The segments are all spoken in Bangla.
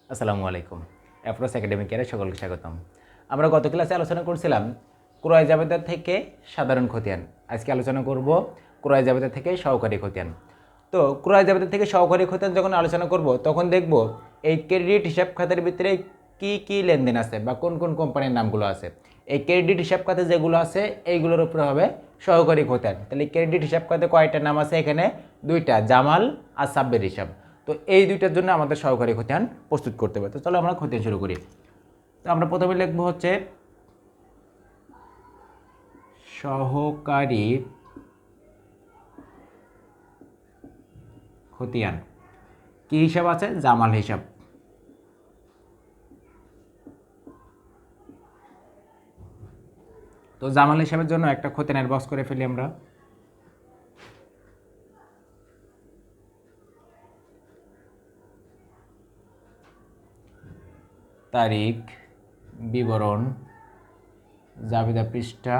আসসালামু আলাইকুম। অ্যাফ্রোস একাডেমিক এর সকলকে স্বাগতম। আমরা গত ক্লাসে আলোচনা করছিলাম ক্রয় জাবেদা থেকে সাধারণ খতিয়ান। আজকে আলোচনা করব ক্রয় জাবেদা থেকে সহকারী খতিয়ান। তো ক্রয় জাবেদা থেকে সহকারী খতিয়ান যখন আলোচনা করব তখন দেখব এই ক্রেডিট হিসাব খাতের ভিতরে কি কি লেনদেন আছে বা কোন কোন কোম্পানির নামগুলো আছে। এই ক্রেডিট হিসাব খাতে যেগুলো আছে এইগুলোর উপরে হবে সহকারী খতিয়ান। তাহলে ক্রেডিট হিসাব খাতে কয়টা নাম আছে? এখানে দুইটা, জামাল আর সাব্বির হিসাব। তো এই দুইটার জন্য আমাদের সহকারী খতিয়ান প্রস্তুত করতে হবে। তো চলো আমরা খতিয়ান শুরু করি। তো আমরা প্রথমে লিখব হচ্ছে সহকারী খতিয়ান। কি হিসাব আছে? জামাল হিসাব। তো জামাল হিসাবের জন্য একটা খতিয়ানের বক্স করে ফেলি আমরা। তারিখ, বিবরণ, জাবেদা পৃষ্ঠা,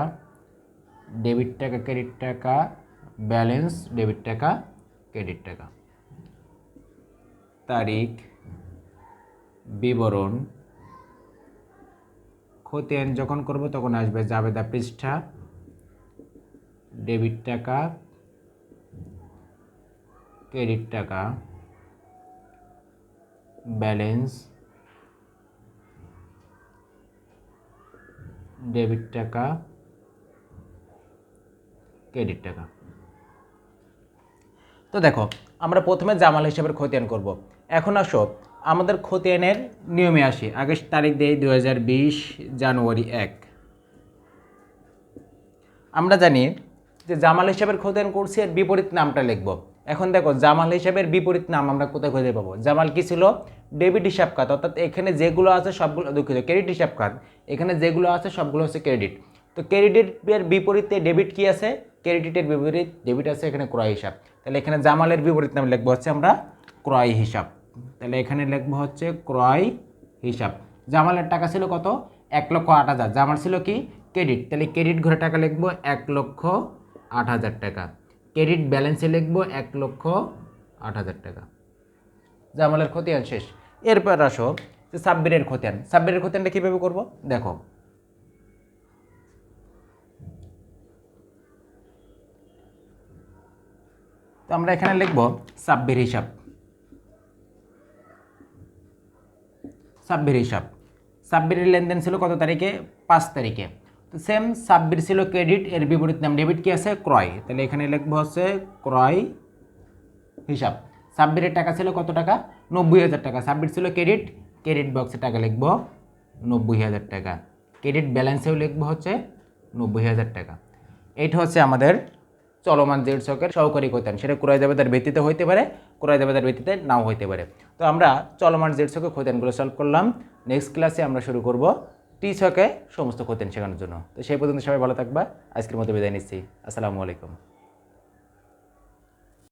ডেবিট টাকা, ক্রেডিট টাকা, ব্যালেন্স, ডেবিট টাকা, ক্রেডিট টাকা। তারিখ, বিবরণ, খতিয়ান যখন করব তখন আসবে জাবেদা পৃষ্ঠা, ডেবিট টাকা, ক্রেডিট টাকা, ব্যালেন্স, ডেবিট টাকা, ক্রেডিট টাকা। তো দেখো, আমরা প্রথমে জামাল হিসাবের খতিয়ান করব। এখন আসো আমাদের খতিয়ানের নিয়মে আসি। আগে তারিখ দেই 2020 জানুয়ারি 1। আমরা জানি যে জামাল হিসাবের খতিয়ান করছি, এর বিপরীত নামটা লিখব। এখন দেখো, জামাল হিসাবের বিপরীত নাম আমরা কোথায় খুঁজে পাবো? জামাল কি ছিল? ডেবিট হিসাব খাত, অর্থাৎ এখানে যেগুলো আছে সবগুলো, দুঃখিত, ক্রেডিট হিসাব খাত। এখানে যেগুলো আছে সবগুলো হচ্ছে ক্রেডিট। তো ক্রেডিটের বিপরীতে ডেবিট কি আছে? ক্রেডিটের বিপরীত ডেবিট আছে, এখানে ক্রয় হিসাব। তাহলে এখানে জামালের বিপরীত নাম লিখবো হচ্ছে আমরা ক্রয় হিসাব। তাহলে এখানে লিখবো হচ্ছে ক্রয় হিসাব। জামালের টাকা ছিল কত? 1,08,000। জামাল ছিল কি? ক্রেডিট। তাহলে ক্রেডিট ঘরে টাকা লিখবো 1,08,000 টাকা। ক্রেডিট ব্যালেন্সে লিখবো 1,08,000 টাকা। জামালের খতিয়ান শেষ। এরপর আসো যে সাব্বিরের খতিয়ান। সাব্বিরের খতিয়ানটা কীভাবে করবো দেখো। তো আমরা এখানে লিখবো সাব্বির হিসাব। সাব্বির হিসাব, সাব্বিরের লেনদেন ছিল কত তারিখে? 5 তারিখে। তো সেম সাব্বির ছিল ক্রেডিট, এর বিপরীত নাম ডেবিট কি আছে? ক্রয়। তাহলে এখানে লিখবো হচ্ছে ক্রয় হিসাব। সাব্বিরের টাকা ছিল কত টাকা? 90,000 টাকা। সাব্বির ছিল ক্রেডিট, ক্রেডিট বক্সে টাকা লিখবো 90,000 টাকা। ক্রেডিট ব্যালেন্সেও লিখবো হচ্ছে 90,000 টাকা। এইটা হচ্ছে আমাদের চলমান জেড স্টকের সহকারী খতিয়ান। সেটা ক্রয় জাবেদার ভিত্তিতে হইতে পারে, ক্রয় জাবেদার ভিত্তিতে নাও হইতে পারে। তো আমরা চলমান জেড স্টকের খতিয়ানগুলো সলভ করলাম। নেক্সট ক্লাসে আমরা শুরু করব টি ছকে সমস্ত খতিয়ান শেখানোর জন্য। তো সেই পর্যন্ত সবাই ভালো থাকবা। আজকের মতো বিদায় নিচ্ছি। আসসালামু আলাইকুম।